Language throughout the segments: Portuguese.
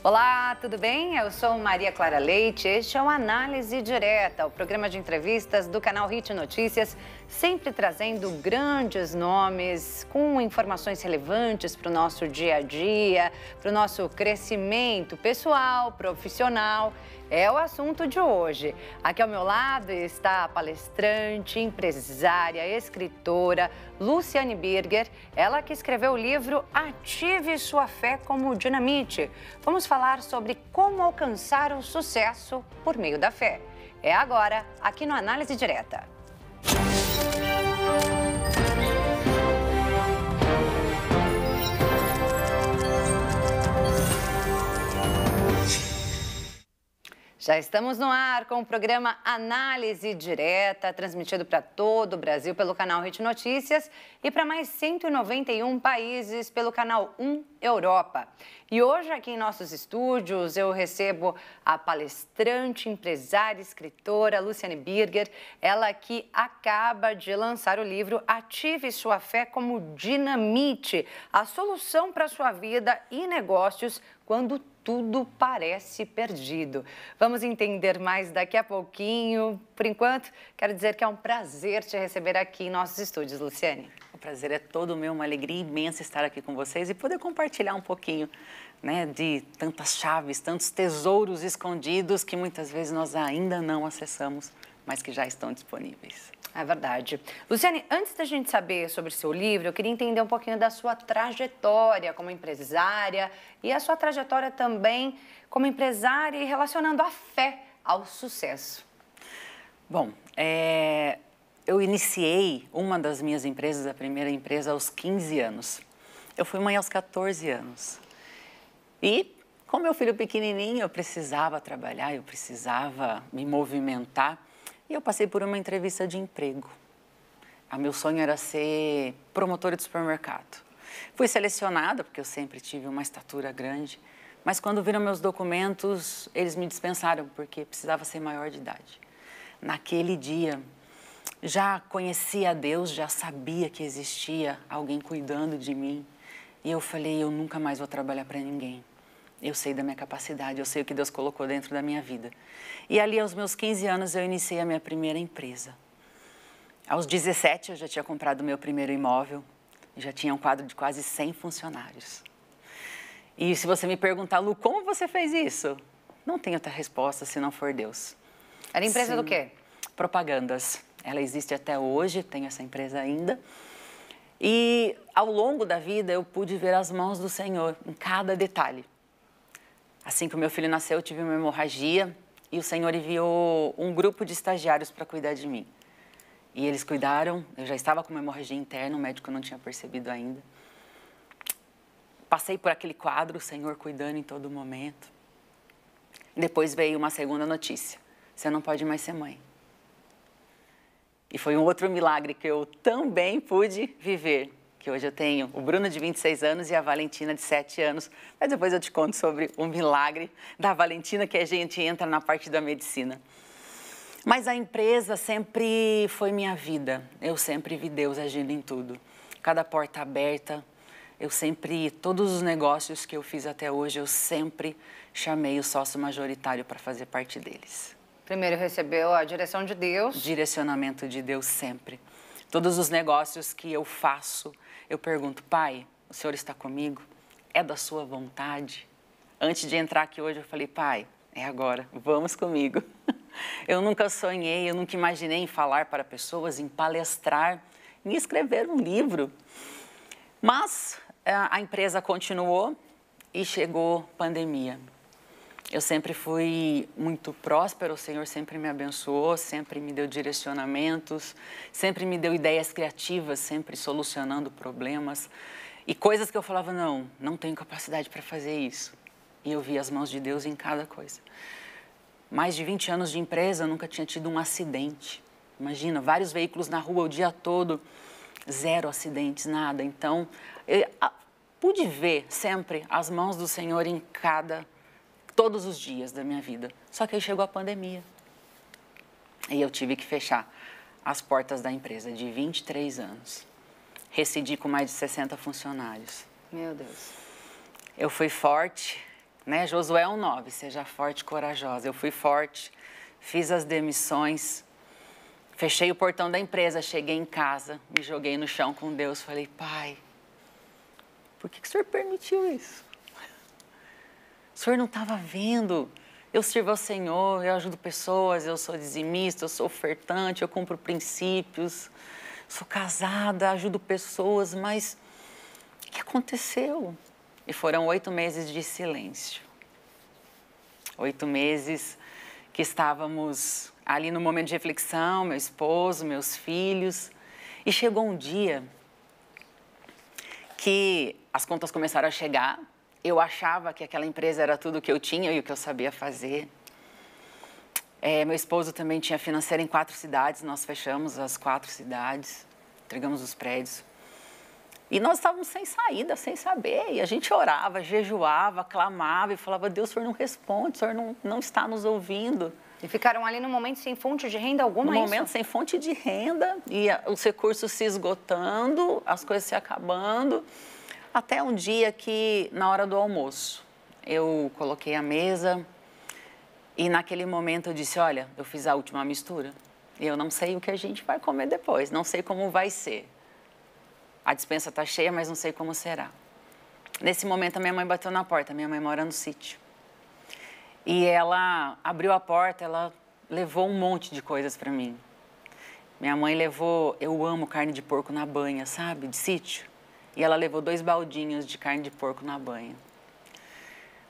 Olá, tudo bem? Eu sou Maria Clara Leite, este é o Análise Direta, o programa de entrevistas do canal Hit Notícias, sempre trazendo grandes nomes com informações relevantes para o nosso dia a dia, para o nosso crescimento pessoal, profissional. É o assunto de hoje. Aqui ao meu lado está a palestrante, empresária, escritora Luciane Birger, ela que escreveu o livro Ative Sua Fé como Dinamite. Vamos falar sobre como alcançar o sucesso por meio da fé. É agora, aqui no Análise Direta. Já estamos no ar com o programa Análise Direta, transmitido para todo o Brasil pelo canal Hit Notícias e para mais 191 países pelo canal 1 Europa. E hoje aqui em nossos estúdios eu recebo a palestrante, empresária, escritora Luciane Birger, ela que acaba de lançar o livro Ative Sua Fé como Dinamite, a solução para a sua vida e negócios quando tudo parece perdido. Vamos entender mais daqui a pouquinho. Por enquanto, quero dizer que é um prazer te receber aqui em nossos estúdios, Luciane. O prazer é todo meu, uma alegria imensa estar aqui com vocês e poder compartilhar um pouquinho, né, de tantas chaves, tantos tesouros escondidos que muitas vezes nós ainda não acessamos, mas que já estão disponíveis. É verdade. Luciane, antes da gente saber sobre o seu livro, eu queria entender um pouquinho da sua trajetória como empresária e a sua trajetória também como empresária e relacionando a fé ao sucesso. Bom, eu iniciei uma das minhas empresas, a primeira empresa, aos 15 anos. Eu fui mãe aos 14 anos. E, com meu filho pequenininho, eu precisava trabalhar, eu precisava me movimentar. E eu passei por uma entrevista de emprego. Meu sonho era ser promotora de supermercado. Fui selecionada, porque eu sempre tive uma estatura grande, mas quando viram meus documentos, eles me dispensaram, porque precisava ser maior de idade. Naquele dia, já conhecia a Deus, já sabia que existia alguém cuidando de mim. E eu falei, eu nunca mais vou trabalhar para ninguém. Eu sei da minha capacidade, eu sei o que Deus colocou dentro da minha vida. E ali, aos meus 15 anos, eu iniciei a minha primeira empresa. Aos 17, eu já tinha comprado o meu primeiro imóvel, já tinha um quadro de quase 100 funcionários. E se você me perguntar, Lu, como você fez isso? Não tem outra resposta se não for Deus. Era empresa do quê? Propagandas. Ela existe até hoje, tenho essa empresa ainda. E ao longo da vida, eu pude ver as mãos do Senhor em cada detalhe. Assim que o meu filho nasceu, eu tive uma hemorragia e o Senhor enviou um grupo de estagiários para cuidar de mim. E eles cuidaram, eu já estava com uma hemorragia interna, o médico não tinha percebido ainda. Passei por aquele quadro, o Senhor cuidando em todo momento. Depois veio uma segunda notícia, você não pode mais ser mãe. E foi um outro milagre que eu também pude viver. Que hoje eu tenho o Bruno de 26 anos e a Valentina de 7 anos. Mas depois eu te conto sobre o milagre da Valentina, que a gente entra na parte da medicina. Mas a empresa sempre foi minha vida. Eu sempre vi Deus agindo em tudo. Cada porta aberta, todos os negócios que eu fiz até hoje, eu sempre chamei o sócio majoritário para fazer parte deles. Primeiro recebeu a direção de Deus. Direcionamento de Deus sempre. Todos os negócios que eu faço, eu pergunto, Pai, o Senhor está comigo? É da sua vontade? Antes de entrar aqui hoje, eu falei, Pai, é agora, vamos comigo. Eu nunca sonhei, eu nunca imaginei em falar para pessoas, em palestrar, em escrever um livro. Mas a empresa continuou e chegou pandemia. Eu sempre fui muito próspera, o Senhor sempre me abençoou, sempre me deu direcionamentos, sempre me deu ideias criativas, sempre solucionando problemas. E coisas que eu falava, não tenho capacidade para fazer isso. E eu vi as mãos de Deus em cada coisa. Mais de 20 anos de empresa, eu nunca tinha tido um acidente. Imagina, vários veículos na rua o dia todo, 0 acidentes, nada. Então, eu pude ver sempre as mãos do Senhor em todos os dias da minha vida. Só que aí chegou a pandemia. E eu tive que fechar as portas da empresa de 23 anos. Rescindi com mais de 60 funcionários. Meu Deus. Eu fui forte, né? Josué 1:9, seja forte e corajosa. Eu fui forte, fiz as demissões, fechei o portão da empresa, cheguei em casa, me joguei no chão com Deus, falei, Pai, por que o Senhor permitiu isso? O Senhor não estava vendo. Eu sirvo ao Senhor, eu ajudo pessoas, eu sou dizimista, eu sou ofertante, eu cumpro princípios, sou casada, ajudo pessoas, mas o que aconteceu? E foram 8 meses de silêncio. 8 meses que estávamos ali no momento de reflexão, meu esposo, meus filhos. E chegou um dia que as contas começaram a chegar. Eu achava que aquela empresa era tudo o que eu tinha e o que eu sabia fazer. Meu esposo também tinha financeira em 4 cidades, nós fechamos as 4 cidades, entregamos os prédios. E nós estávamos sem saída, sem saber. E a gente orava, jejuava, clamava e falava, Deus, o Senhor não responde, o Senhor não está nos ouvindo. E ficaram ali no momento sem fonte de renda alguma, No momento sem fonte de renda, e os recursos se esgotando, as coisas se acabando. Até um dia que, na hora do almoço, eu coloquei a mesa e naquele momento eu disse, olha, eu fiz a última mistura e eu não sei o que a gente vai comer depois, não sei como vai ser. A despensa está cheia, mas não sei como será. Nesse momento, a minha mãe bateu na porta. Minha mãe mora no sítio. E ela abriu a porta, ela levou um monte de coisas para mim. Minha mãe levou... Eu amo carne de porco na banha, sabe? De sítio. E ela levou 2 baldinhos de carne de porco na banha.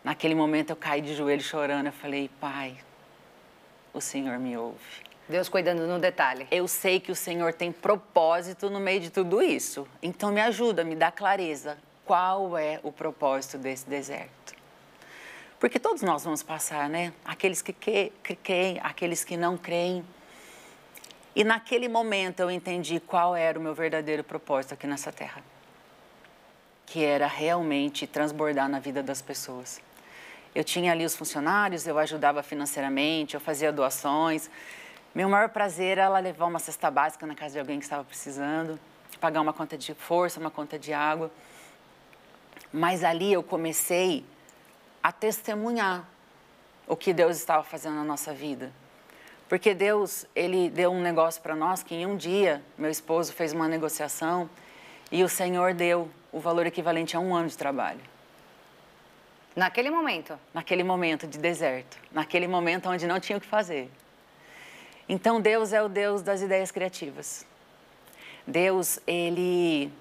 Naquele momento, eu caí de joelho chorando. Eu falei, Pai, o Senhor me ouve. Deus cuidando no detalhe. Eu sei que o Senhor tem propósito no meio de tudo isso. Então me ajuda, me dá clareza. Qual é o propósito desse deserto? Porque todos nós vamos passar, né? Aqueles que creem, aqueles que não creem. E naquele momento eu entendi qual era o meu verdadeiro propósito aqui nessa terra. Que era realmente transbordar na vida das pessoas. Eu tinha ali os funcionários, eu ajudava financeiramente, eu fazia doações. Meu maior prazer era levar uma cesta básica na casa de alguém que estava precisando, pagar uma conta de força, uma conta de água. Mas ali eu comecei a testemunhar o que Deus estava fazendo na nossa vida. Porque Deus, Ele deu um negócio para nós que em um dia, meu esposo fez uma negociação e o Senhor deu o valor equivalente a 1 ano de trabalho. Naquele momento? Naquele momento de deserto, naquele momento onde não tinha o que fazer. Então, Deus é o Deus das ideias criativas. Deus, Ele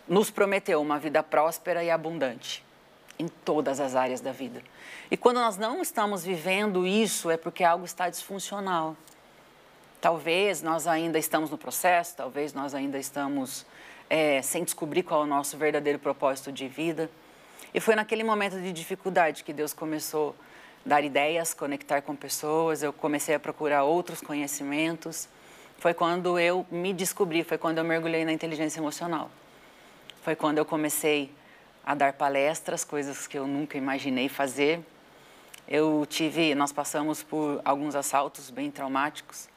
nos prometeu uma vida próspera e abundante em todas as áreas da vida. E quando nós não estamos vivendo isso, é porque algo está disfuncional. Talvez nós ainda estamos no processo, talvez nós ainda estamos sem descobrir qual é o nosso verdadeiro propósito de vida. E foi naquele momento de dificuldade que Deus começou dar ideias, conectar com pessoas, eu comecei a procurar outros conhecimentos. Foi quando eu me descobri, foi quando eu mergulhei na inteligência emocional. Foi quando eu comecei a dar palestras, coisas que eu nunca imaginei fazer. Nós passamos por alguns assaltos bem traumáticos.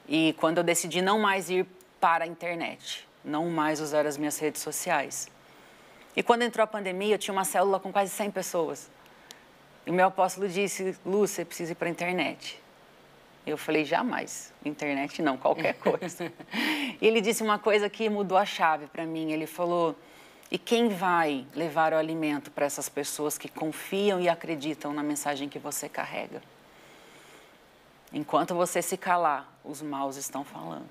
E quando eu decidi não mais ir para a internet, não mais usar as minhas redes sociais. E quando entrou a pandemia, eu tinha uma célula com quase 100 pessoas. E o meu apóstolo disse, Lu, você precisa ir para a internet. Eu falei, jamais. Internet não, qualquer coisa. E ele disse uma coisa que mudou a chave para mim. Ele falou, e quem vai levar o alimento para essas pessoas que confiam e acreditam na mensagem que você carrega? Enquanto você se calar, os maus estão falando.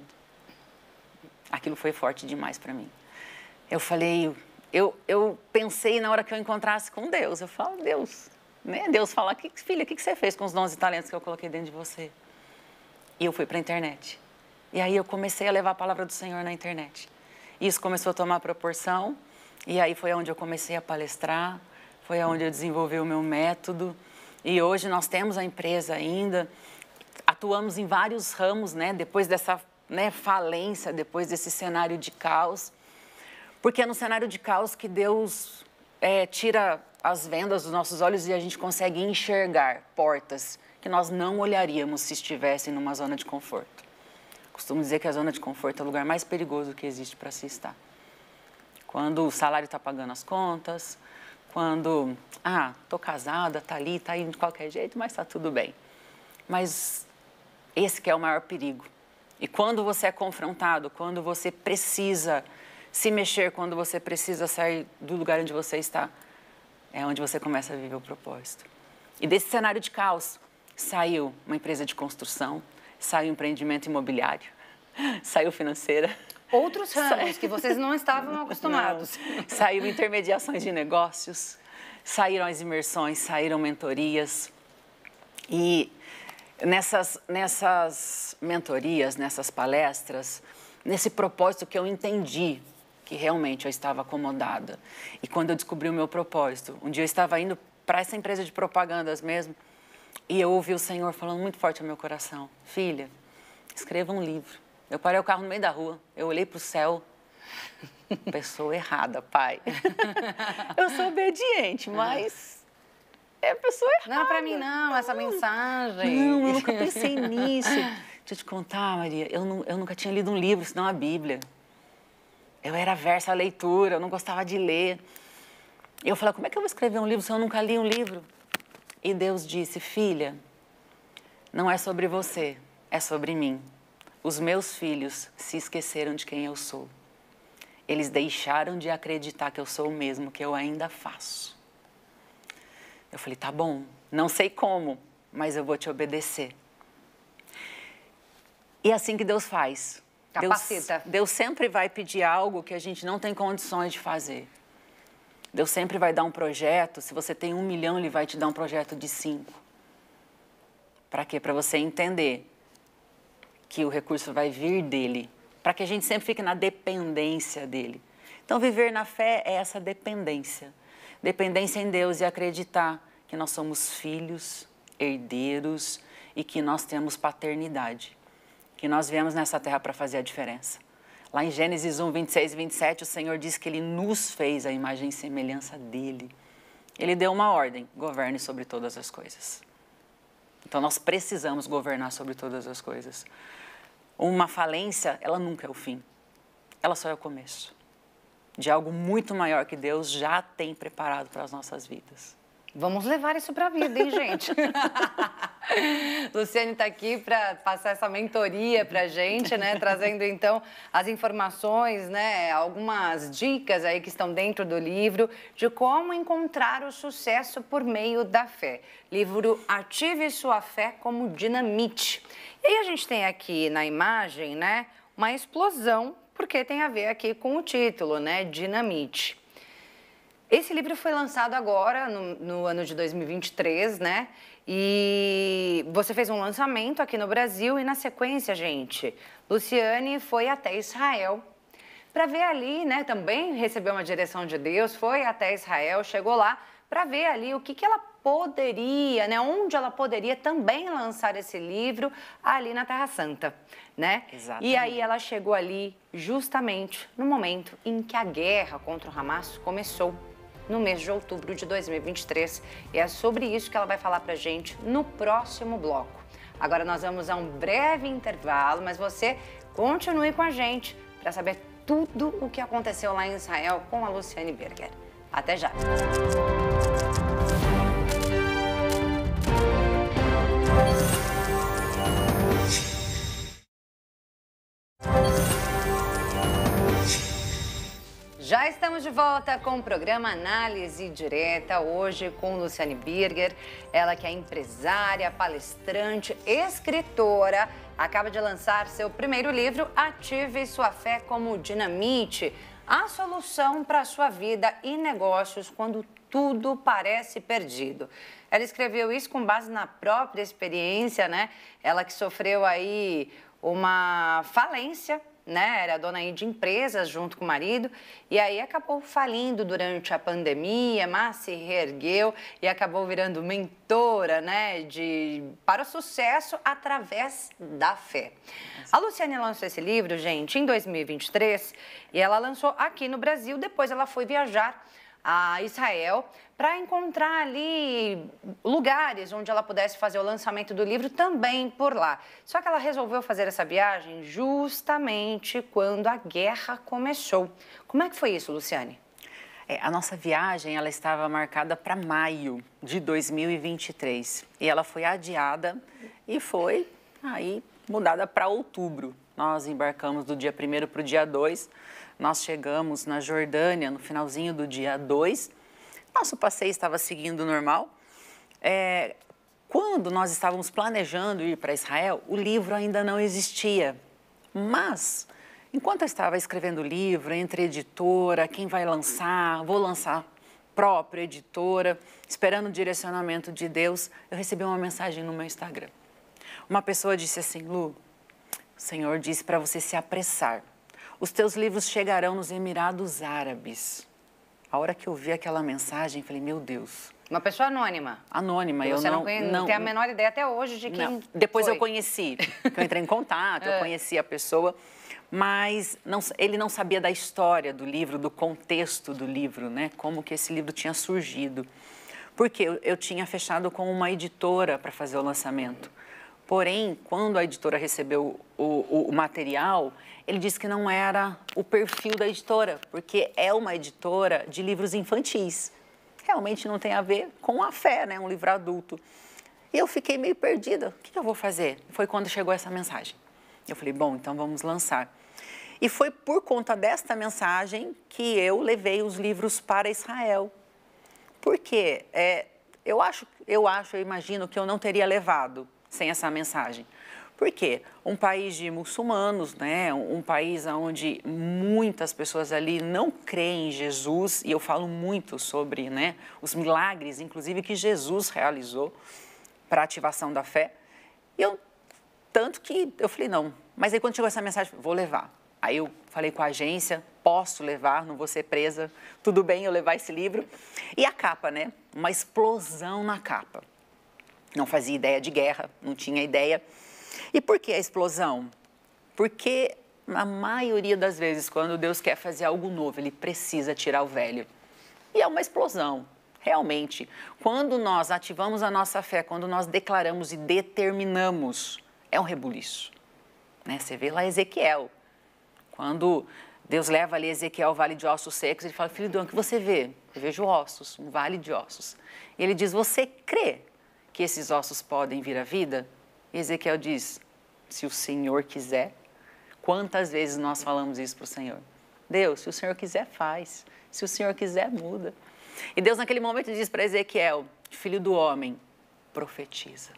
Aquilo foi forte demais para mim. Eu falei, eu pensei na hora que eu encontrasse com Deus. Eu falo, Deus... Né? Deus fala, filha, o que você fez com os dons e talentos que eu coloquei dentro de você? E eu fui para a internet. E aí eu comecei a levar a palavra do Senhor na internet. Isso começou a tomar proporção. E aí foi onde eu comecei a palestrar. Foi onde eu desenvolvi o meu método. E hoje nós temos a empresa ainda. Atuamos em vários ramos, né? Depois dessa falência, depois desse cenário de caos. Porque é no cenário de caos que Deus tira as vendas dos nossos olhos e a gente consegue enxergar portas que nós não olharíamos se estivessem numa zona de conforto. Costumo dizer que a zona de conforto é o lugar mais perigoso que existe para se estar. Quando o salário está pagando as contas, quando, tô casada, tá ali, tá indo de qualquer jeito, mas tá tudo bem. Mas esse que é o maior perigo. E quando você é confrontado, quando você precisa se mexer, quando você precisa sair do lugar onde você está, é onde você começa a viver o propósito. E desse cenário de caos, saiu uma empresa de construção, saiu um empreendimento imobiliário, saiu financeira. Outros ramos que vocês não estavam acostumados. Não. Saiu intermediações de negócios, saíram as imersões, saíram mentorias. E nessas mentorias, nessas palestras, nesse propósito que eu entendi que realmente eu estava acomodada. E quando eu descobri o meu propósito, um dia eu estava indo para essa empresa de propagandas mesmo, e eu ouvi o Senhor falando muito forte ao meu coração: filha, escreva um livro. Eu parei o carro no meio da rua, eu olhei para o céu, pessoa errada, pai. Eu sou obediente, mas é a pessoa errada. Não é para mim não, essa mensagem. Não, eu nunca pensei nisso. Deixa eu te contar, Maria, eu nunca tinha lido um livro, senão a Bíblia. Eu era aversa à leitura, eu não gostava de ler. E eu falei: como é que eu vou escrever um livro se eu nunca li um livro? E Deus disse: filha, não é sobre você, é sobre mim. Os meus filhos se esqueceram de quem eu sou. Eles deixaram de acreditar que eu sou o mesmo que eu ainda faço. Eu falei: tá bom, não sei como, mas eu vou te obedecer. E é assim que Deus faz. Capacita. Deus sempre vai pedir algo que a gente não tem condições de fazer. Deus sempre vai dar um projeto. Se você tem 1 milhão, Ele vai te dar um projeto de 5. Para quê? Para você entender que o recurso vai vir dEle. Para que a gente sempre fique na dependência dEle. Então, viver na fé é essa dependência. Dependência em Deus e acreditar que nós somos filhos, herdeiros e que nós temos paternidade. Que nós viemos nessa terra para fazer a diferença. Lá em Gênesis 1, 26 e 27, o Senhor diz que Ele nos fez a imagem e semelhança dEle. Ele deu uma ordem: governe sobre todas as coisas. Então, nós precisamos governar sobre todas as coisas. Uma falência, ela nunca é o fim. Ela só é o começo de algo muito maior que Deus já tem preparado para as nossas vidas. Vamos levar isso para a vida, hein, gente? Luciane está aqui para passar essa mentoria para a gente, né? Trazendo, então, as informações, né? Algumas dicas aí que estão dentro do livro de como encontrar o sucesso por meio da fé. Livro Ative Sua Fé como Dinamite. E aí a gente tem aqui na imagem, né? Uma explosão, porque tem a ver aqui com o título, né? Dinamite. Esse livro foi lançado agora, no ano de 2023, né? E você fez um lançamento aqui no Brasil e, na sequência, gente, Luciane foi até Israel para ver ali, né? Também recebeu uma direção de Deus, foi até Israel, chegou lá para ver ali o que ela poderia, né? Onde ela poderia também lançar esse livro ali na Terra Santa, né? Exatamente. E aí ela chegou ali justamente no momento em que a guerra contra o Hamas começou, no mês de outubro de 2023. E é sobre isso que ela vai falar pra gente no próximo bloco. Agora nós vamos a um breve intervalo, mas você continue com a gente para saber tudo o que aconteceu lá em Israel com a Luciane Berger. Até já! Já estamos de volta com o programa Análise Direta, hoje com Luciane Berger, ela que é empresária, palestrante, escritora, acaba de lançar seu primeiro livro, Ative Sua Fé como Dinamite, a solução para a sua vida e negócios quando tudo parece perdido. Ela escreveu isso com base na própria experiência, né? Ela que sofreu aí uma falência, né? Era dona aí de empresas junto com o marido e aí acabou falindo durante a pandemia, mas se reergueu e acabou virando mentora, né? Para o sucesso através da fé. A Luciane lançou esse livro, gente, em 2023 e ela lançou aqui no Brasil. Depois ela foi viajar a Israel para encontrar ali lugares onde ela pudesse fazer o lançamento do livro também por lá. Só que ela resolveu fazer essa viagem justamente quando a guerra começou. Como é que foi isso, Luciane? A nossa viagem, ela estava marcada para maio de 2023 e ela foi adiada e foi aí mudada para outubro. Nós embarcamos do dia 1º para o dia 2, nós chegamos na Jordânia no finalzinho do dia 2, nosso passeio estava seguindo normal. Quando nós estávamos planejando ir para Israel, o livro ainda não existia, mas enquanto eu estava escrevendo o livro, entre editora, quem vai lançar, vou lançar própria editora, esperando o direcionamento de Deus, eu recebi uma mensagem no meu Instagram. Uma pessoa disse assim: Lu, o Senhor disse para você se apressar. Os teus livros chegarão nos Emirados Árabes. A hora que eu vi aquela mensagem, falei, meu Deus. Uma pessoa anônima. Anônima. Você não tem a menor ideia até hoje de quem Depois foi. Eu conheci, eu entrei em contato, eu conheci a pessoa, mas ele não sabia da história do livro, do contexto do livro, né? Como que esse livro tinha surgido. Porque eu tinha fechado com uma editora para fazer o lançamento. Porém, quando a editora recebeu o material, ele disse que não era o perfil da editora, porque é uma editora de livros infantis. Realmente não tem a ver com a fé, né? Um livro adulto. E eu fiquei meio perdida. O que eu vou fazer? Foi quando chegou essa mensagem. Eu falei, bom, então vamos lançar. E foi por conta desta mensagem que eu levei os livros para Israel. Por quê? Eu imagino que eu não teria levado sem essa mensagem. Por quê? Um país de muçulmanos, né? Um país onde muitas pessoas ali não creem em Jesus, e eu falo muito sobre, né, os milagres, inclusive, que Jesus realizou para a ativação da fé. Tanto que eu falei, não. Mas aí quando chegou essa mensagem, vou levar. Aí eu falei com a agência, posso levar, não vou ser presa, tudo bem eu levar esse livro. E a capa, né? Uma explosão na capa. Não fazia ideia de guerra, não tinha ideia. E por que a explosão? Porque na maioria das vezes, quando Deus quer fazer algo novo, Ele precisa tirar o velho. E é uma explosão, realmente. Quando nós ativamos a nossa fé, quando nós declaramos e determinamos, é um rebuliço. Né? Você vê lá Ezequiel. Quando Deus leva ali Ezequiel ao vale de ossos secos, ele fala, filho do homem, o que você vê? Eu vejo ossos, um vale de ossos. E ele diz, você crê que esses ossos podem vir à vida? E Ezequiel diz, se o Senhor quiser. Quantas vezes nós falamos isso para o Senhor? Deus, se o Senhor quiser, faz. Se o Senhor quiser, muda. E Deus naquele momento diz para Ezequiel, filho do homem, profetiza.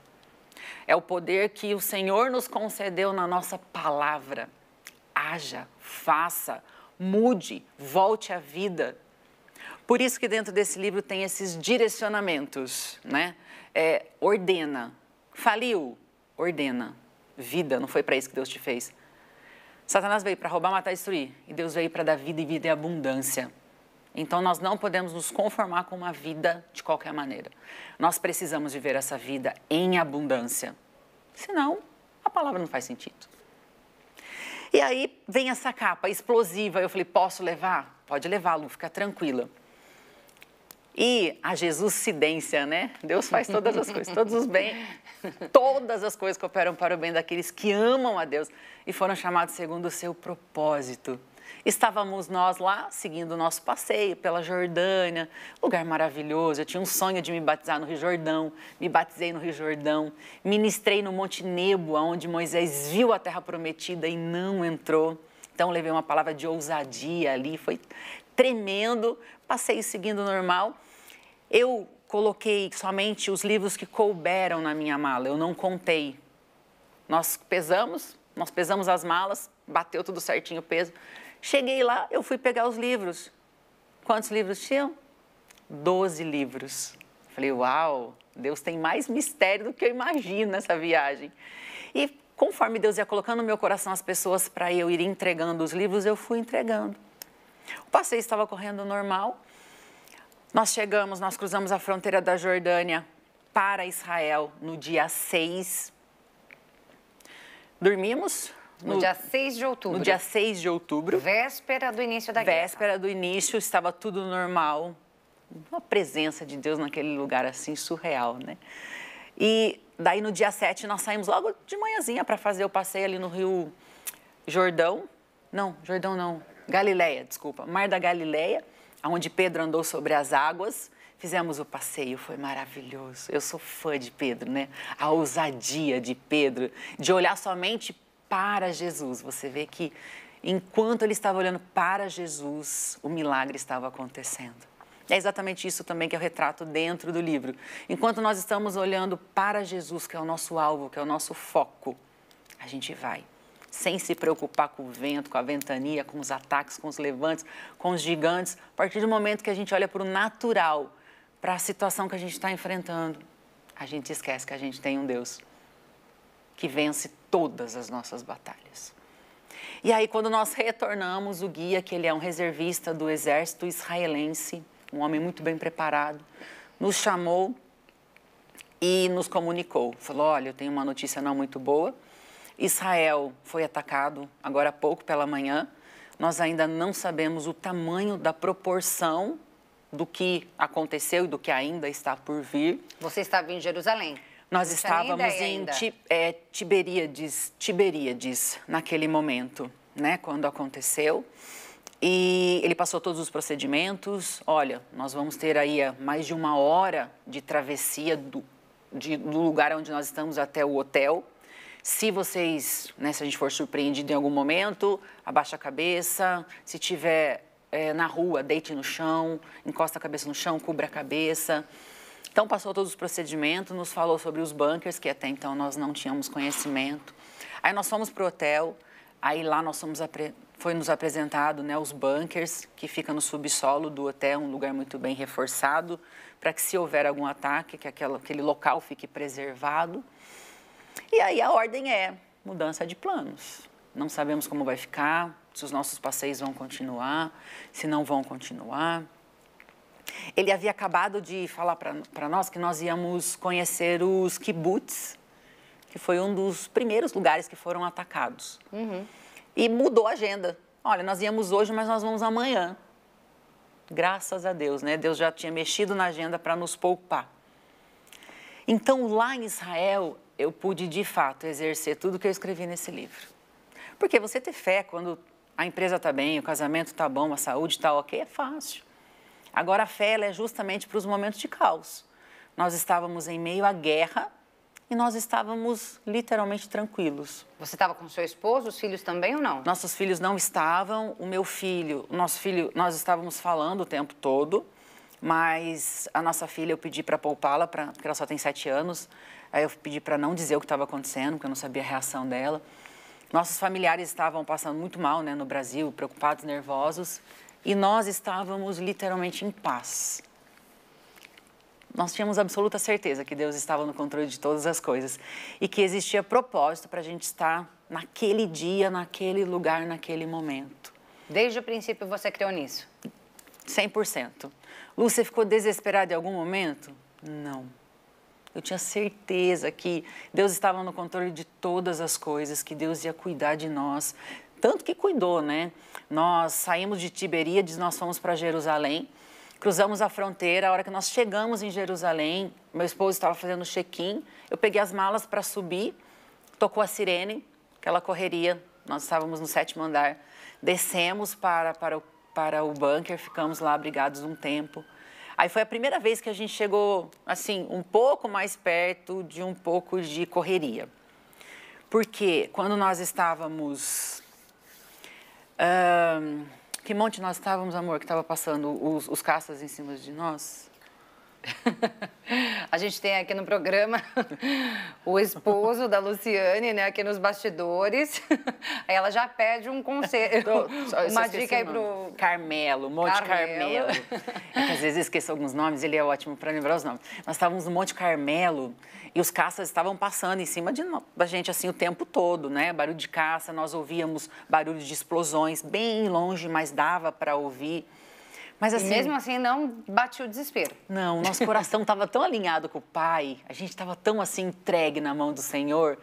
É o poder que o Senhor nos concedeu na nossa palavra. Haja, faça, mude, volte à vida. Por isso que dentro desse livro tem esses direcionamentos, né? Ordena. Faliu, ordena. Vida, não foi para isso que Deus te fez. Satanás veio para roubar, matar e destruir. E Deus veio para dar vida e vida em abundância. Então, nós não podemos nos conformar com uma vida de qualquer maneira. Nós precisamos viver essa vida em abundância. Senão, a palavra não faz sentido. E aí vem essa capa explosiva. Eu falei, posso levar? Pode levar, Lu, fica tranquila. E a Jesuscidência, né? Deus faz todas as coisas, todos os bem, todas as coisas cooperam para o bem daqueles que amam a Deus e foram chamados segundo o seu propósito. Estávamos nós lá, seguindo o nosso passeio pela Jordânia, lugar maravilhoso. Eu tinha um sonho de me batizar no Rio Jordão, me batizei no Rio Jordão, ministrei no Monte Nebo, onde Moisés viu a terra prometida e não entrou. Então, levei uma palavra de ousadia ali, foi tremendo, passeio seguindo normal. Eu coloquei somente os livros que couberam na minha mala, eu não contei. Nós pesamos as malas, bateu tudo certinho o peso. Cheguei lá, eu fui pegar os livros. Quantos livros tinham? 12 livros. Falei, uau, Deus tem mais mistério do que eu imagino nessa viagem. E conforme Deus ia colocando no meu coração as pessoas para eu ir entregando os livros, eu fui entregando. O passeio estava correndo normal. Nós cruzamos a fronteira da Jordânia para Israel no dia 6. Dormimos. No dia 6 de outubro. No dia 6 de outubro. Véspera do início da guerra. Véspera do início, estava tudo normal. Uma presença de Deus naquele lugar assim, surreal, né? E daí no dia 7 nós saímos logo de manhãzinha para fazer o passeio ali no Rio Jordão. Não, Jordão não. Galileia, desculpa. Mar da Galileia, onde Pedro andou sobre as águas. Fizemos o passeio, foi maravilhoso. Eu sou fã de Pedro, né? A ousadia de Pedro, de olhar somente para Jesus. Você vê que enquanto ele estava olhando para Jesus, o milagre estava acontecendo. É exatamente isso também que eu retrato dentro do livro. Enquanto nós estamos olhando para Jesus, que é o nosso alvo, que é o nosso foco, a gente vai. Sem se preocupar com o vento, com a ventania, com os ataques, com os levantes, com os gigantes. A partir do momento que a gente olha para o natural, para a situação que a gente está enfrentando, a gente esquece que a gente tem um Deus que vence todas as nossas batalhas. E aí, quando nós retornamos, o guia, que ele é um reservista do exército israelense, um homem muito bem preparado, nos chamou e nos comunicou. Falou, olha, eu tenho uma notícia não muito boa. Israel foi atacado agora há pouco pela manhã. Nós ainda não sabemos o tamanho da proporção do que aconteceu e do que ainda está por vir. Você estava em Jerusalém? Nós estávamos em Tiberíades naquele momento, né, quando aconteceu. E ele passou todos os procedimentos. Olha, nós vamos ter aí mais de 1 hora de travessia do lugar onde nós estamos até o hotel. Se vocês, né, se a gente for surpreendido em algum momento, abaixa a cabeça. Se tiver na rua, deite no chão, encosta a cabeça no chão, cubra a cabeça. Então, passou todos os procedimentos, nos falou sobre os bunkers, que até então nós não tínhamos conhecimento. Aí nós fomos para o hotel, aí lá nós foi nos apresentado, né, os bunkers, que ficam no subsolo do hotel, um lugar muito bem reforçado, para que se houver algum ataque, que aquele local fique preservado. E aí a ordem é mudança de planos. Não sabemos como vai ficar, se os nossos passeios vão continuar, se não vão continuar. Ele havia acabado de falar para nós que nós íamos conhecer os kibbutz, que foi um dos primeiros lugares que foram atacados. Uhum. E mudou a agenda. Olha, nós íamos hoje, mas nós vamos amanhã. Graças a Deus, né? Deus já tinha mexido na agenda para nos poupar. Então, lá em Israel, eu pude, de fato, exercer tudo que eu escrevi nesse livro. Porque você ter fé quando a empresa está bem, o casamento está bom, a saúde está ok, é fácil. Agora, a fé ela é justamente para os momentos de caos. Nós estávamos em meio à guerra e nós estávamos literalmente tranquilos. Você estava com seu esposo, os filhos também ou não? Nossos filhos não estavam, o nosso filho, nós estávamos falando o tempo todo, mas a nossa filha eu pedi para poupá-la, porque ela só tem 7 anos, aí eu pedi para não dizer o que estava acontecendo, porque eu não sabia a reação dela. Nossos familiares estavam passando muito mal, né, no Brasil, preocupados, nervosos, e nós estávamos literalmente em paz. Nós tínhamos absoluta certeza que Deus estava no controle de todas as coisas e que existia propósito para a gente estar naquele dia, naquele lugar, naquele momento. Desde o princípio você creu nisso? 100%. Lu, você ficou desesperada em algum momento? Não. Eu tinha certeza que Deus estava no controle de todas as coisas, que Deus ia cuidar de nós. Tanto que cuidou, né? Nós saímos de Tiberíades, nós fomos para Jerusalém, cruzamos a fronteira. A hora que nós chegamos em Jerusalém, meu esposo estava fazendo check-in, eu peguei as malas para subir, tocou a sirene, aquela correria, nós estávamos no 7º andar, descemos para o bunker, ficamos lá abrigados um tempo. Aí foi a primeira vez que a gente chegou, assim, um pouco mais perto de um pouco de correria. Porque quando nós estávamos... que monte nós estávamos, amor, que estava passando os caças em cima de nós? A gente tem aqui no programa o esposo da Luciane, né, aqui nos bastidores. Aí ela já pede um conselho, uma dica aí pro... Carmelo, Monte Carmelo. É que às vezes eu esqueço alguns nomes, ele é ótimo para lembrar os nomes. Nós estávamos no Monte Carmelo e os caças estavam passando em cima da gente assim o tempo todo, né? Barulho de caça, nós ouvíamos barulho de explosões bem longe, mas dava para ouvir. Mas, assim, e mesmo assim não batia o desespero. Não, nosso coração estava tão alinhado com o Pai, a gente estava tão assim entregue na mão do Senhor,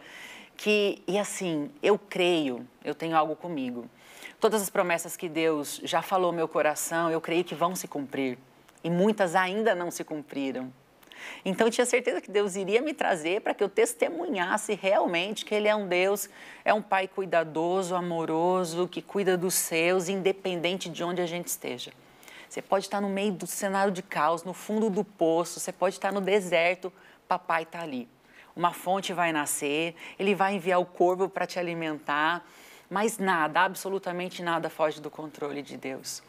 e assim, eu creio, eu tenho algo comigo. Todas as promessas que Deus já falou no meu coração, eu creio que vão se cumprir. E muitas ainda não se cumpriram. Então, eu tinha certeza que Deus iria me trazer para que eu testemunhasse realmente que Ele é um Deus, é um Pai cuidadoso, amoroso, que cuida dos seus, independente de onde a gente esteja. Você pode estar no meio do cenário de caos, no fundo do poço, você pode estar no deserto, papai está ali. Uma fonte vai nascer, ele vai enviar o corvo para te alimentar, mas nada, absolutamente nada foge do controle de Deus.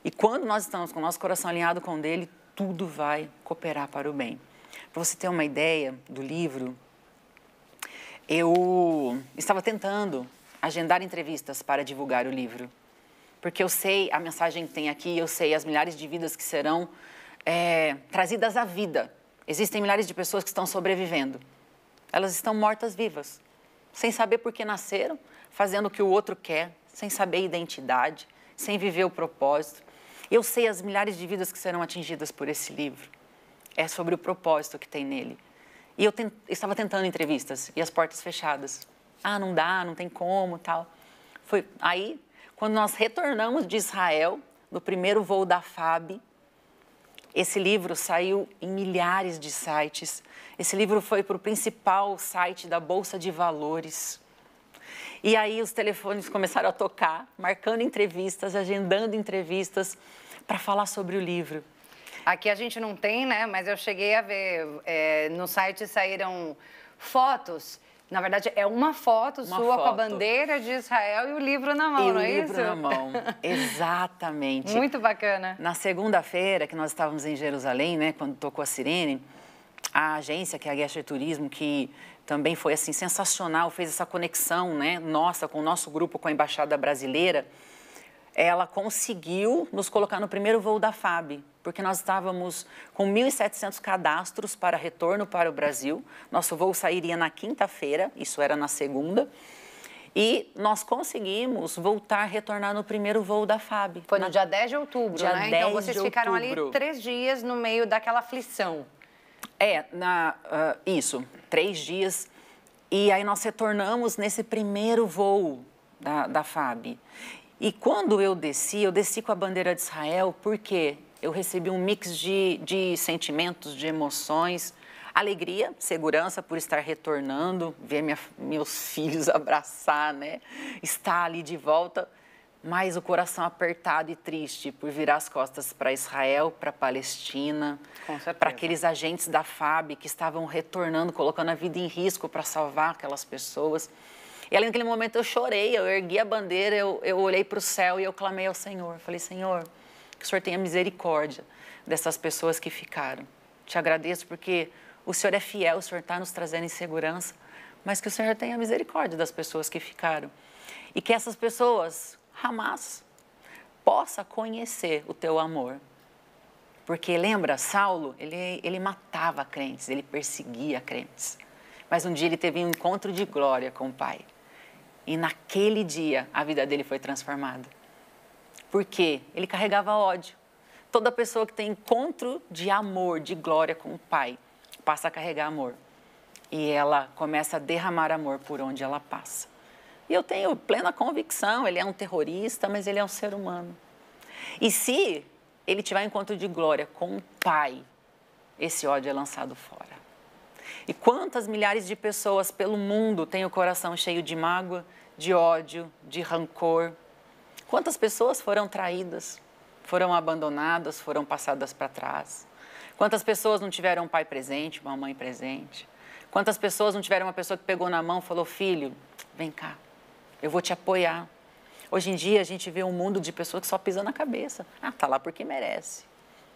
E quando nós estamos com o nosso coração alinhado com o dele, tudo vai cooperar para o bem. Para você ter uma ideia do livro, eu estava tentando agendar entrevistas para divulgar o livro. Porque eu sei a mensagem que tem aqui, eu sei as milhares de vidas que serão trazidas à vida. Existem milhares de pessoas que estão sobrevivendo. Elas estão mortas-vivas, sem saber por que nasceram, fazendo o que o outro quer, sem saber a identidade, sem viver o propósito. Eu sei as milhares de vidas que serão atingidas por esse livro. É sobre o propósito que tem nele. E eu estava tentando entrevistas e as portas fechadas. Ah, não dá, não tem como, tal. Foi aí... Quando nós retornamos de Israel, no primeiro voo da FAB, esse livro saiu em milhares de sites. Esse livro foi para o principal site da Bolsa de Valores. E aí os telefones começaram a tocar, marcando entrevistas, agendando entrevistas para falar sobre o livro. Aqui a gente não tem, né? Mas eu cheguei a ver, no site saíram fotos. Na verdade, é uma foto sua com a bandeira de Israel e o livro na mão, não é isso? E o livro na mão, exatamente. Muito bacana. Na segunda-feira, que nós estávamos em Jerusalém, né, quando tocou a sirene, a agência, que é a Gesher Turismo, que também foi assim sensacional, fez essa conexão, né, nossa, com o nosso grupo, com a Embaixada Brasileira, ela conseguiu nos colocar no primeiro voo da FAB, porque nós estávamos com 1.700 cadastros para retorno para o Brasil. Nosso voo sairia na quinta-feira, isso era na segunda, e nós conseguimos retornar no primeiro voo da FAB. Foi no dia 10 de outubro, dia né? 10 então vocês de ficaram outubro. ali 3 dias no meio daquela aflição. Isso, 3 dias. E aí nós retornamos nesse primeiro voo da FAB. E quando eu desci com a bandeira de Israel, porque eu recebi um mix de sentimentos, de emoções, alegria, segurança por estar retornando, ver meus filhos abraçar, né? Estar ali de volta, mas o coração apertado e triste por virar as costas para Israel, para a Palestina, para aqueles agentes da FAB que estavam retornando, colocando a vida em risco para salvar aquelas pessoas. E ali naquele momento eu chorei, eu ergui a bandeira, eu olhei para o céu e eu clamei ao Senhor. Falei, Senhor, que o Senhor tenha misericórdia dessas pessoas que ficaram. Te agradeço porque o Senhor é fiel, o Senhor está nos trazendo em segurança, mas que o Senhor tenha misericórdia das pessoas que ficaram. E que essas pessoas, Hamas, possa conhecer o teu amor. Porque lembra, Saulo, ele matava crentes, ele perseguia crentes. Mas um dia ele teve um encontro de glória com o Pai. E naquele dia a vida dele foi transformada. Por quê? Ele carregava ódio. Toda pessoa que tem encontro de amor, de glória com o Pai, passa a carregar amor. E ela começa a derramar amor por onde ela passa. E eu tenho plena convicção, ele é um terrorista, mas ele é um ser humano. E se ele tiver encontro de glória com o Pai, esse ódio é lançado fora. E quantas milhares de pessoas pelo mundo têm o coração cheio de mágoa, de ódio, de rancor? Quantas pessoas foram traídas, foram abandonadas, foram passadas para trás? Quantas pessoas não tiveram um pai presente, uma mãe presente? Quantas pessoas não tiveram uma pessoa que pegou na mão e falou, filho, vem cá, eu vou te apoiar. Hoje em dia a gente vê um mundo de pessoas que só pisam na cabeça. Ah, tá lá porque merece.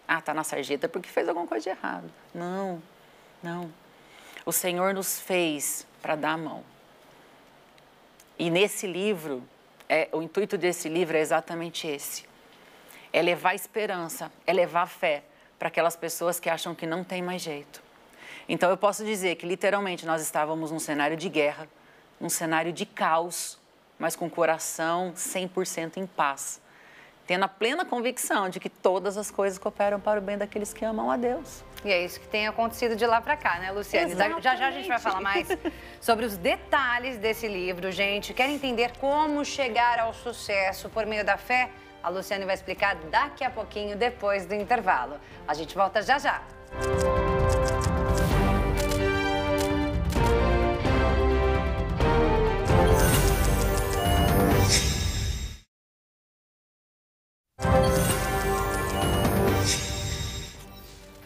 Ah, tá na sarjeta porque fez alguma coisa de errado. Não, não. O Senhor nos fez para dar a mão. E nesse livro, o intuito desse livro é exatamente esse. É levar esperança, é levar fé para aquelas pessoas que acham que não tem mais jeito. Então eu posso dizer que literalmente nós estávamos num cenário de guerra, num cenário de caos, mas com o coração 100% em paz. Tendo a plena convicção de que todas as coisas cooperam para o bem daqueles que amam a Deus. E é isso que tem acontecido de lá para cá, né, Luciane? Exatamente. Já a gente vai falar mais sobre os detalhes desse livro, gente. Quer entender como chegar ao sucesso por meio da fé? A Luciane vai explicar daqui a pouquinho, depois do intervalo. A gente volta já já.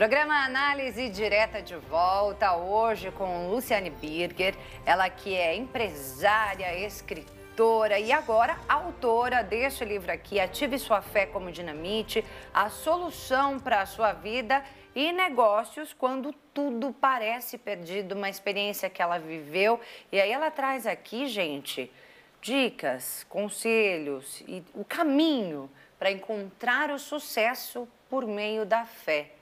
Programa Análise Direta de volta hoje com Luciane Birger, ela que é empresária, escritora e agora autora deste livro aqui, Ative Sua Fé como Dinamite, a solução para a sua vida e negócios quando tudo parece perdido, uma experiência que ela viveu. E aí ela traz aqui, gente, dicas, conselhos e o caminho para encontrar o sucesso por meio da fé.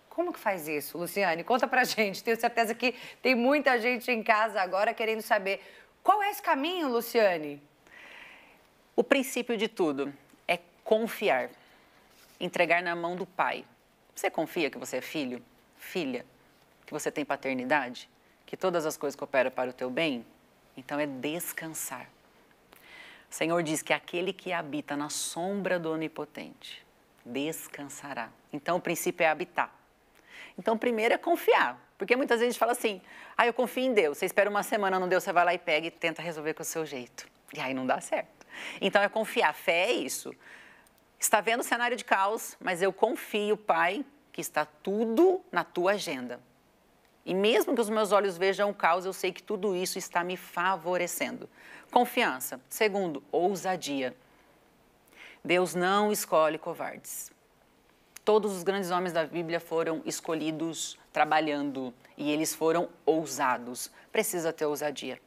Como que faz isso, Luciane? Conta pra gente. Tenho certeza que tem muita gente em casa agora querendo saber. Qual é esse caminho, Luciane? O princípio de tudo é confiar, entregar na mão do Pai. Você confia que você é filho, filha, que você tem paternidade, que todas as coisas cooperam para o teu bem? Então é descansar. O Senhor diz que aquele que habita na sombra do Onipotente descansará. Então o princípio é habitar. Então, primeiro é confiar, porque muitas vezes a gente fala assim, eu confio em Deus, você espera uma semana, não deu, você vai lá e pega e tenta resolver com o seu jeito. E aí não dá certo. Então, é confiar. Fé é isso. Está vendo o cenário de caos, mas eu confio, Pai, que está tudo na tua agenda. E mesmo que os meus olhos vejam o caos, eu sei que tudo isso está me favorecendo. Confiança. Segundo, ousadia. Deus não escolhe covardes. Todos os grandes homens da Bíblia foram escolhidos trabalhando e eles foram ousados. Precisa ter ousadia.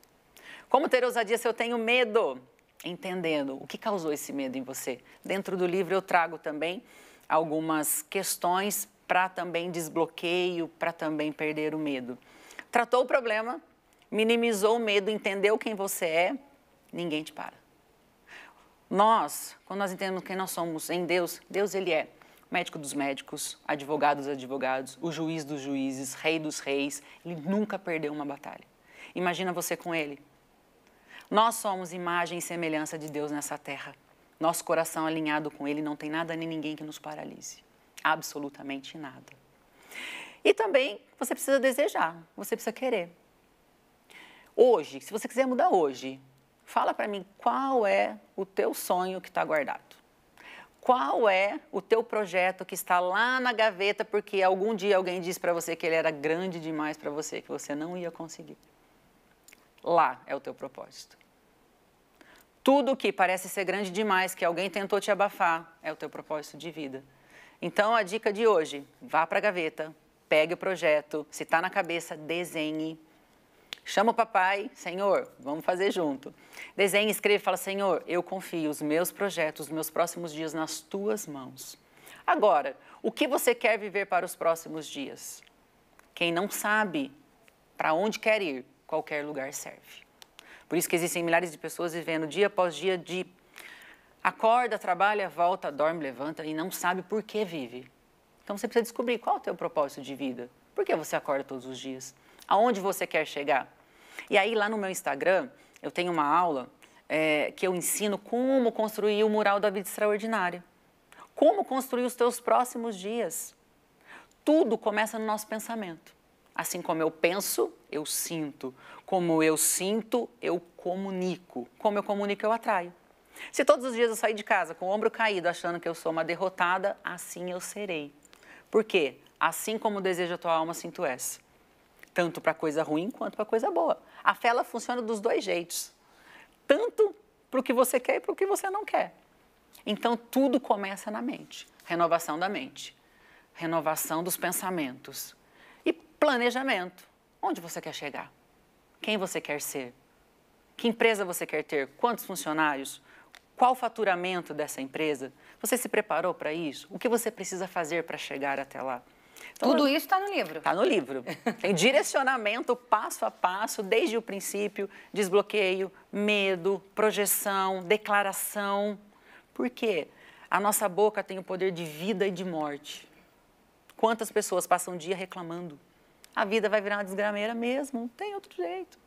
Como ter ousadia se eu tenho medo? Entendendo o que causou esse medo em você. Dentro do livro eu trago também algumas questões para também desbloqueio, para também perder o medo. Tratou o problema, minimizou o medo, entendeu quem você é, ninguém te para. Quando nós entendemos quem nós somos em Deus, Deus ele é médico dos médicos, advogado dos advogados, o juiz dos juízes, rei dos reis. Ele nunca perdeu uma batalha. Imagina você com ele. Nós somos imagem e semelhança de Deus nessa terra. Nosso coração alinhado com ele não tem nada nem ninguém que nos paralise. Absolutamente nada. E também você precisa desejar, você precisa querer. Hoje, se você quiser mudar hoje, fala para mim qual é o teu sonho que está guardado. Qual é o teu projeto que está lá na gaveta porque algum dia alguém disse para você que ele era grande demais para você, que você não ia conseguir? Lá é o teu propósito. Tudo que parece ser grande demais, que alguém tentou te abafar, é o teu propósito de vida. Então, a dica de hoje, vá para a gaveta, pegue o projeto, se está na cabeça, desenhe. Chama o papai, Senhor, vamos fazer junto. Desenhe, escreve e fala, Senhor, eu confio os meus projetos, os meus próximos dias nas tuas mãos. Agora, o que você quer viver para os próximos dias? Quem não sabe para onde quer ir, qualquer lugar serve. Por isso que existem milhares de pessoas vivendo dia após dia de acorda, trabalha, volta, dorme, levanta e não sabe por que vive. Então você precisa descobrir qual é o teu propósito de vida. Por que você acorda todos os dias? Aonde você quer chegar? E aí, lá no meu Instagram, eu tenho uma aula que eu ensino como construir o mural da vida extraordinária. Como construir os teus próximos dias. Tudo começa no nosso pensamento. Assim como eu penso, eu sinto. Como eu sinto, eu comunico. Como eu comunico, eu atraio. Se todos os dias eu sair de casa com o ombro caído, achando que eu sou uma derrotada, assim eu serei. Por quê? Assim como deseja a tua alma, assim tu és. Tanto para coisa ruim quanto para coisa boa. A fé, ela funciona dos dois jeitos. Tanto para o que você quer e para o que você não quer. Então, tudo começa na mente. Renovação da mente. Renovação dos pensamentos. E planejamento. Onde você quer chegar? Quem você quer ser? Que empresa você quer ter? Quantos funcionários? Qual o faturamento dessa empresa? Você se preparou para isso? O que você precisa fazer para chegar até lá? Então, tudo isso está no livro. Está no livro. Tem direcionamento passo a passo, desde o princípio, desbloqueio, medo, projeção, declaração. Por quê? A nossa boca tem o poder de vida e de morte. Quantas pessoas passam o dia reclamando? A vida vai virar uma desgrameira mesmo, não tem outro jeito.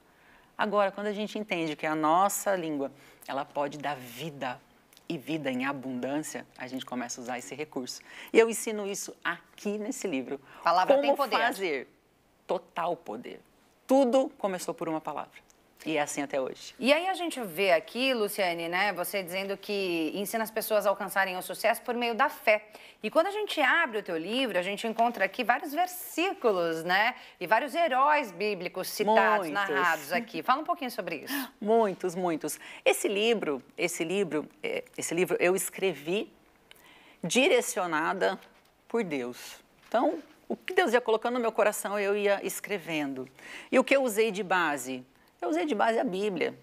Agora, quando a gente entende que a nossa língua, ela pode dar vida e vida em abundância, a gente começa a usar esse recurso. E eu ensino isso aqui nesse livro. Palavra Como tem poder. fazer total poder. Tudo começou por uma palavra. E é assim até hoje. E aí a gente vê aqui, Luciane, né, você dizendo que ensina as pessoas a alcançarem o sucesso por meio da fé. E quando a gente abre o teu livro, a gente encontra aqui vários versículos, né, e vários heróis bíblicos citados, narrados aqui. Fala um pouquinho sobre isso. Muitos, muitos. Esse livro eu escrevi direcionada por Deus. Então, o que Deus ia colocando no meu coração, eu ia escrevendo. E o que eu usei de base? Eu usei de base a Bíblia.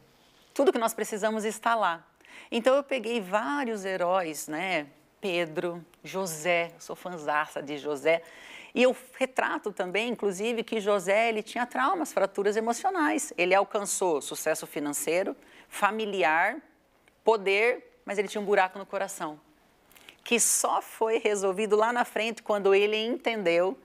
Tudo que nós precisamos está lá. Então, eu peguei vários heróis, né? Pedro, José, sou fãzaça de José. E eu retrato também, inclusive, que José ele tinha traumas, fraturas emocionais. Ele alcançou sucesso financeiro, familiar, poder, mas ele tinha um buraco no coração, que só foi resolvido lá na frente quando ele entendeu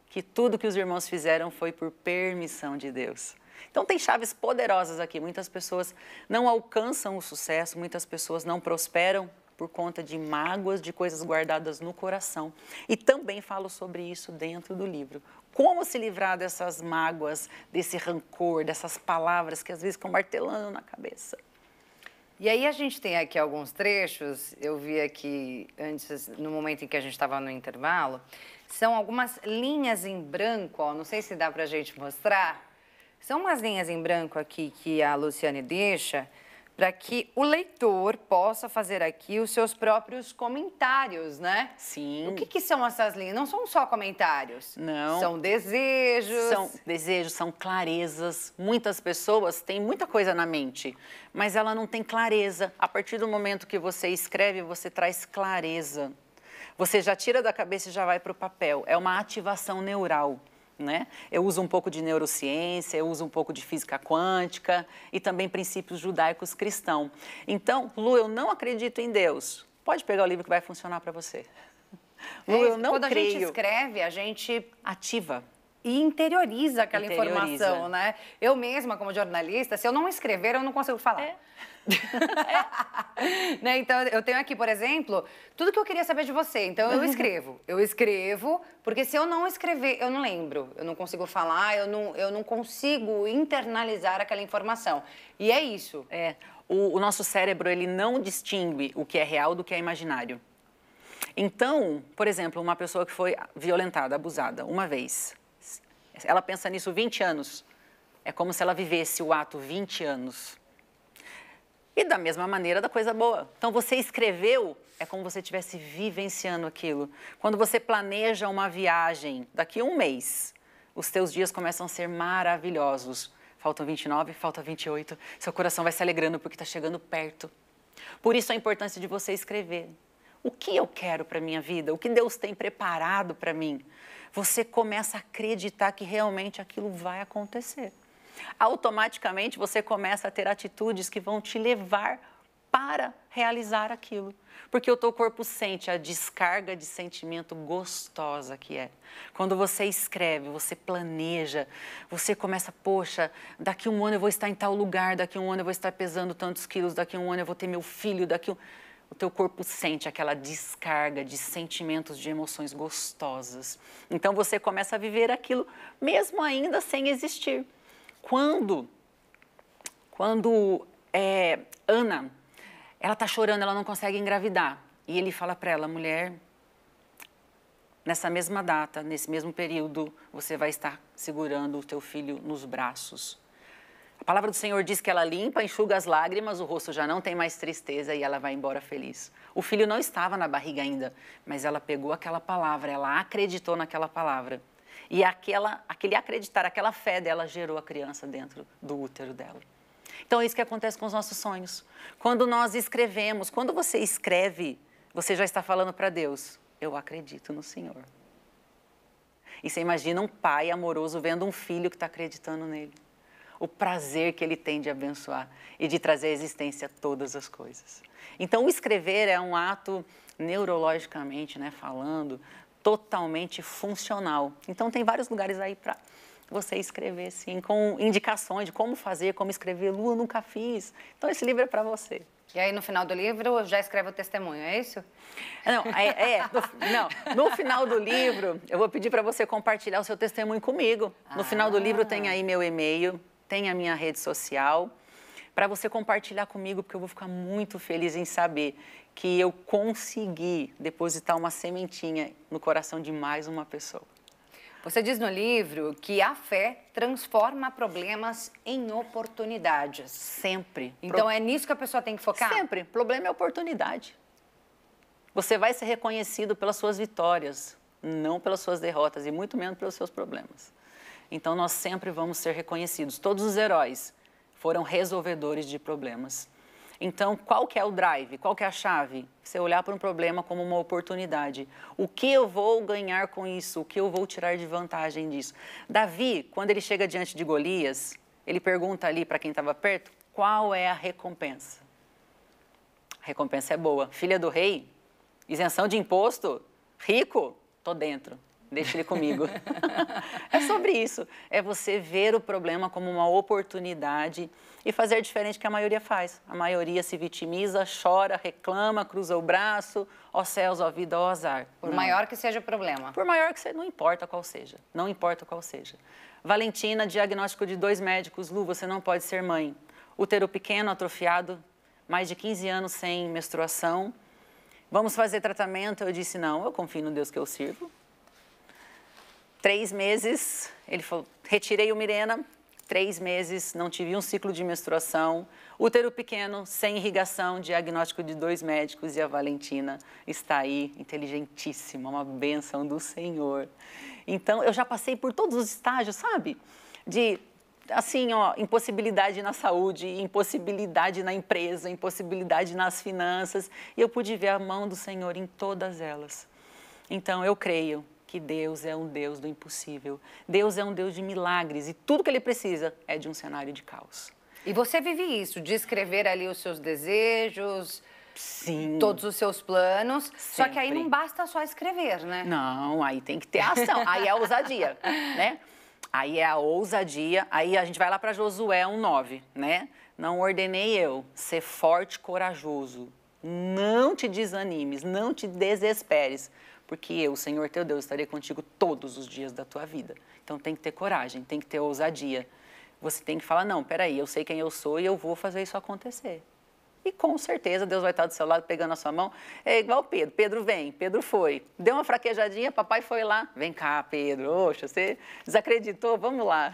que tudo que os irmãos fizeram foi por permissão de Deus. Então, tem chaves poderosas aqui. Muitas pessoas não alcançam o sucesso, muitas pessoas não prosperam por conta de mágoas, de coisas guardadas no coração. E também falo sobre isso dentro do livro. Como se livrar dessas mágoas, desse rancor, dessas palavras que às vezes ficam martelando na cabeça. E aí a gente tem aqui alguns trechos, eu vi aqui antes, no momento em que a gente estava no intervalo, são algumas linhas em branco, ó, não sei se dá para a gente mostrar. São umas linhas em branco aqui que a Luciane deixa para que o leitor possa fazer aqui os seus próprios comentários, né? Sim. O que são essas linhas? Não são só comentários. Não. São desejos. São desejos, são clarezas. Muitas pessoas têm muita coisa na mente, mas ela não tem clareza. A partir do momento que você escreve, você traz clareza. Você já tira da cabeça e já vai para o papel. É uma ativação neural. Né? Eu uso um pouco de neurociência, eu uso um pouco de física quântica e também princípios judaicos cristãos. Então, Lu, eu não acredito em Deus. Pode pegar o livro que vai funcionar para você. Lu, eu não creio. Quando a gente escreve, a gente ativa e interioriza aquela informação, né? Eu mesma, como jornalista, se eu não escrever, eu não consigo falar. Né? Então, eu tenho aqui, por exemplo, tudo que eu queria saber de você. Então, eu escrevo. Eu escrevo, porque se eu não escrever, eu não lembro. Eu não consigo falar, eu não consigo internalizar aquela informação. E é isso. O nosso cérebro, ele não distingue o que é real do que é imaginário. Então, por exemplo, uma pessoa que foi violentada, abusada, uma vez, ela pensa nisso 20 anos. É como se ela vivesse o ato 20 anos. E da mesma maneira da coisa boa. Então, você escreveu, é como se você estivesse vivenciando aquilo. Quando você planeja uma viagem daqui a um mês, os teus dias começam a ser maravilhosos. Faltam 29, falta 28. Seu coração vai se alegrando porque está chegando perto. Por isso a importância de você escrever. O que eu quero para a minha vida? O que Deus tem preparado para mim? Você começa a acreditar que realmente aquilo vai acontecer. Automaticamente você começa a ter atitudes que vão te levar para realizar aquilo. Porque o teu corpo sente a descarga de sentimento gostosa que é. Quando você escreve, você planeja, você começa, poxa, daqui a um ano eu vou estar em tal lugar, daqui a um ano eu vou estar pesando tantos quilos, daqui a um ano eu vou ter meu filho, o teu corpo sente aquela descarga de sentimentos, de emoções gostosas. Então você começa a viver aquilo mesmo ainda sem existir. Quando Ana, ela está chorando, ela não consegue engravidar. E ele fala para ela, mulher, nessa mesma data, nesse mesmo período, você vai estar segurando o teu filho nos braços. A palavra do Senhor diz que ela limpa, enxuga as lágrimas, o rosto já não tem mais tristeza e ela vai embora feliz. O filho não estava na barriga ainda, mas ela pegou aquela palavra, ela acreditou naquela palavra. E aquele acreditar, aquela fé dela gerou a criança dentro do útero dela. Então é isso que acontece com os nossos sonhos. Quando nós escrevemos, quando você escreve, você já está falando para Deus, eu acredito no Senhor. E você imagina um pai amoroso vendo um filho que está acreditando nele. O prazer que ele tem de abençoar e de trazer à existência todas as coisas. Então, o escrever é um ato neurologicamente, né, falando, totalmente funcional. Então, tem vários lugares aí para você escrever, sim, com indicações de como fazer, como escrever. Lu, eu nunca fiz. Então, esse livro é para você. E aí, no final do livro, já escreve o testemunho, é isso? No final do livro, eu vou pedir para você compartilhar o seu testemunho comigo. No final do livro tem aí meu e-mail, tem a minha rede social, para você compartilhar comigo, porque eu vou ficar muito feliz em saber que eu consegui depositar uma sementinha no coração de mais uma pessoa. Você diz no livro que a fé transforma problemas em oportunidades. Sempre. Então é nisso que a pessoa tem que focar? Sempre. Problema é oportunidade. Você vai ser reconhecido pelas suas vitórias, não pelas suas derrotas e muito menos pelos seus problemas. Então nós sempre vamos ser reconhecidos. Todos os heróis foram resolvedores de problemas. Então, qual que é o drive? Qual que é a chave? Você olhar para um problema como uma oportunidade. O que eu vou ganhar com isso? O que eu vou tirar de vantagem disso? Davi, quando ele chega diante de Golias, ele pergunta ali para quem estava perto, qual é a recompensa? A recompensa é boa. Filha do rei, isenção de imposto, rico, tô dentro. Deixa ele comigo. É sobre isso. É você ver o problema como uma oportunidade e fazer diferente do que a maioria faz. A maioria se vitimiza, chora, reclama, cruza o braço, ó céus, ó vida, ó azar. Por maior que seja o problema. Por maior que seja, não importa qual seja. Não importa qual seja. Valentina, diagnóstico de 2 médicos. Lu, você não pode ser mãe. Útero pequeno, atrofiado, mais de 15 anos sem menstruação. Vamos fazer tratamento? Eu disse, não, eu confio no Deus que eu sirvo. 3 meses, ele falou, retirei o Mirena, 3 meses, não tive um ciclo de menstruação, útero pequeno, sem irrigação, diagnóstico de 2 médicos e a Valentina está aí, inteligentíssima, uma bênção do Senhor. Então, eu já passei por todos os estágios, sabe? De, assim, ó, impossibilidade na saúde, impossibilidade na empresa, impossibilidade nas finanças, e eu pude ver a mão do Senhor em todas elas. Então, eu creio que Deus é um Deus do impossível. Deus é um Deus de milagres e tudo que Ele precisa é de um cenário de caos. E você vive isso, de escrever ali os seus desejos, sim, todos os seus planos, sempre. Só que aí não basta só escrever, né? Não, aí tem que ter ação, aí é a ousadia, né? Aí é a ousadia, aí a gente vai lá para Josué 1:9, né? Não ordenei eu, ser forte e corajoso, não te desanimes, não te desesperes, porque eu, o Senhor teu Deus, estarei contigo todos os dias da tua vida. Então tem que ter coragem, tem que ter ousadia. Você tem que falar, não, peraí, eu sei quem eu sou e eu vou fazer isso acontecer. E com certeza Deus vai estar do seu lado pegando a sua mão. É igual Pedro. Pedro vem, Pedro foi. Deu uma fraquejadinha, papai foi lá. Vem cá, Pedro. Oxa, você desacreditou? Vamos lá.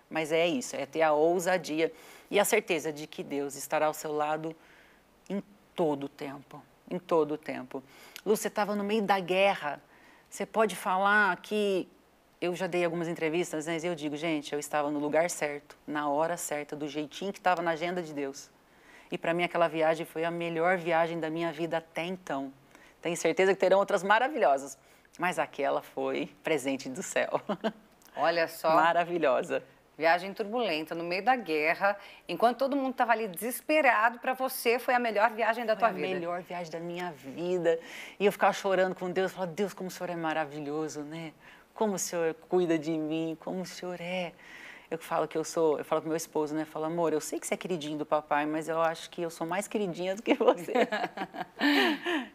Mas é isso, é ter a ousadia e a certeza de que Deus estará ao seu lado em todo o tempo. Em todo o tempo. Lu, você estava no meio da guerra. Você pode falar que... Eu já dei algumas entrevistas, mas eu digo, gente, eu estava no lugar certo, na hora certa, do jeitinho que estava na agenda de Deus. E para mim aquela viagem foi a melhor viagem da minha vida até então. Tenho certeza que terão outras maravilhosas, mas aquela foi presente do céu. Olha só. Maravilhosa. Viagem turbulenta, no meio da guerra, enquanto todo mundo estava ali desesperado, para você foi a melhor viagem da tua vida. Foi a melhor viagem da minha vida. E eu ficava chorando com Deus, falava, Deus, como o Senhor é maravilhoso, né? Como o Senhor cuida de mim, como o Senhor é. Eu falo pro meu esposo, né? Falo, amor, eu sei que você é queridinho do papai, mas eu acho que eu sou mais queridinha do que você.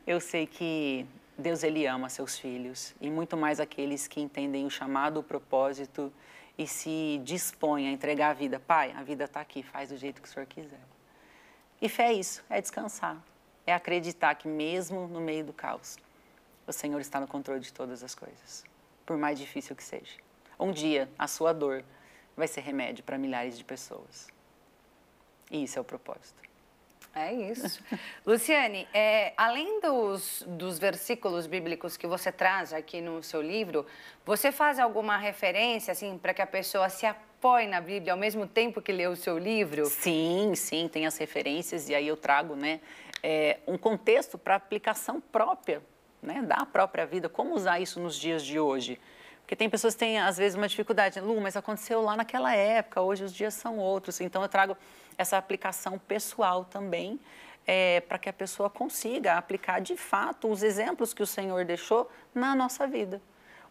Eu sei que Deus, Ele ama seus filhos, e muito mais aqueles que entendem o chamado, o propósito, e se dispõem a entregar a vida. Pai, a vida está aqui, faz do jeito que o Senhor quiser. E fé é isso, é descansar, é acreditar que mesmo no meio do caos, o Senhor está no controle de todas as coisas, por mais difícil que seja. Um dia, a sua dor vai ser remédio para milhares de pessoas. E isso é o propósito. É isso. Luciane, além dos versículos bíblicos que você traz aqui no seu livro, você faz alguma referência, assim, para que a pessoa se apoie na Bíblia ao mesmo tempo que lê o seu livro? Sim, sim, tem as referências e aí eu trago, né, um contexto para aplicação própria, né, da própria vida, como usar isso nos dias de hoje. Porque tem pessoas que têm, às vezes, uma dificuldade. Lu, mas aconteceu lá naquela época, hoje os dias são outros. Então, eu trago essa aplicação pessoal também, para que a pessoa consiga aplicar, de fato, os exemplos que o Senhor deixou na nossa vida.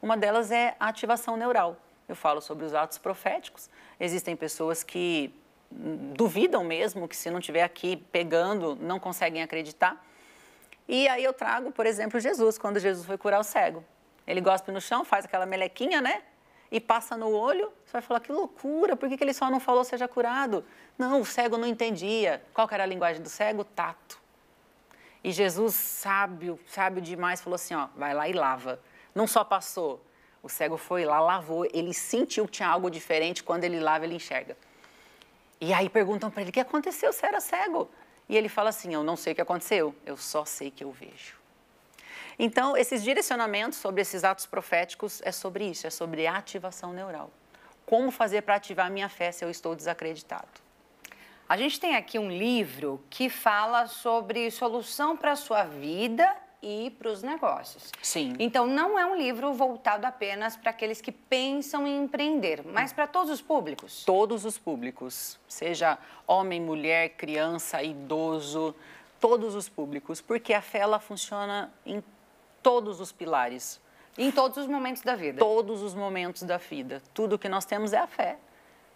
Uma delas é a ativação neural. Eu falo sobre os atos proféticos. Existem pessoas que duvidam mesmo, que se não estiver aqui pegando, não conseguem acreditar. E aí eu trago, por exemplo, Jesus, quando Jesus foi curar o cego. Ele gospe no chão, faz aquela melequinha, né? e passa no olho, você vai falar, que loucura, por que ele só não falou seja curado? Não, o cego não entendia. Qual que era a linguagem do cego? Tato. E Jesus, sábio demais, falou assim, ó, vai lá e lava. Não só passou, o cego foi lá, lavou, ele sentiu que tinha algo diferente, quando ele lava, ele enxerga. E aí perguntam para ele, o que aconteceu? Você era cego? E ele fala assim, eu não sei o que aconteceu, eu só sei que eu vejo. Então, esses direcionamentos sobre esses atos proféticos é sobre isso, é sobre ativação neural. Como fazer para ativar a minha fé se eu estou desacreditado? A gente tem aqui um livro que fala sobre solução para a sua vida e para os negócios. Sim. Então, não é um livro voltado apenas para aqueles que pensam em empreender, mas para todos os públicos. Todos os públicos, seja homem, mulher, criança, idoso, todos os públicos, porque a fé ela funciona em todos os pilares. Em todos os momentos da vida. Todos os momentos da vida. Tudo que nós temos é a fé.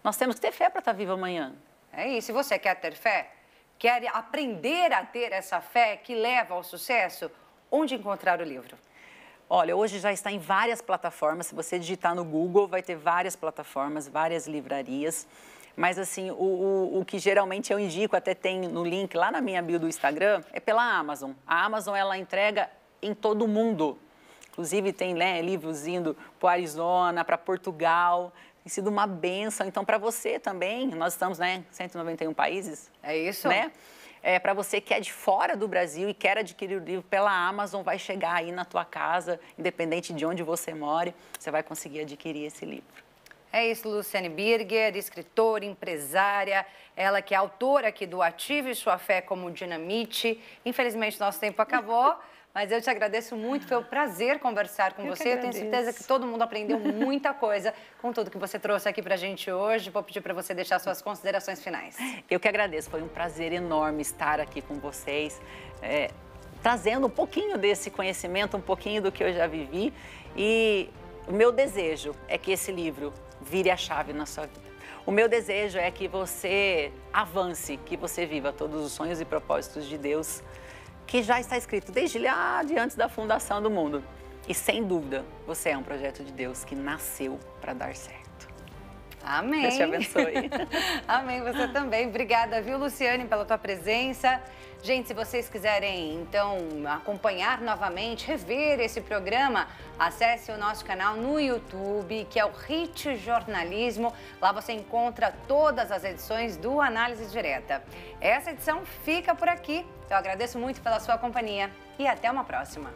Nós temos que ter fé para estar vivo amanhã. É isso. Se você quer ter fé, quer aprender a ter essa fé que leva ao sucesso, onde encontrar o livro? Olha, hoje já está em várias plataformas. Se você digitar no Google, vai ter várias plataformas, várias livrarias. Mas, assim, o que geralmente eu indico, até tem no link lá na minha bio do Instagram, é pela Amazon. A Amazon, ela entrega em todo o mundo. Inclusive, tem livros indo para o Arizona, para Portugal. Tem sido uma bênção. Então, para você também, nós estamos em 191 países. É isso? Né? Para você que é de fora do Brasil e quer adquirir o livro pela Amazon, vai chegar aí na tua casa, independente de onde você mora, você vai conseguir adquirir esse livro. É isso, Luciane Birger, escritora, empresária, ela que é autora aqui do Ative Sua Fé como Dinamite. Infelizmente, nosso tempo acabou. Mas eu te agradeço muito, foi um prazer conversar com você. Eu tenho certeza que todo mundo aprendeu muita coisa com tudo que você trouxe aqui pra gente hoje. Vou pedir para você deixar suas considerações finais. Eu que agradeço, foi um prazer enorme estar aqui com vocês, trazendo um pouquinho desse conhecimento, um pouquinho do que eu já vivi. E o meu desejo é que esse livro vire a chave na sua vida. O meu desejo é que você avance, que você viva todos os sonhos e propósitos de Deus, que já está escrito desde lá de antes da fundação do mundo. E, sem dúvida, você é um projeto de Deus que nasceu para dar certo. Amém. Deus te abençoe. Amém, você também. Obrigada, viu, Luciane, pela tua presença. Gente, se vocês quiserem, então, acompanhar novamente, rever esse programa, acesse o nosso canal no YouTube, que é o Hit Jornalismo. Lá você encontra todas as edições do Análise Direta. Essa edição fica por aqui. Eu agradeço muito pela sua companhia e até uma próxima.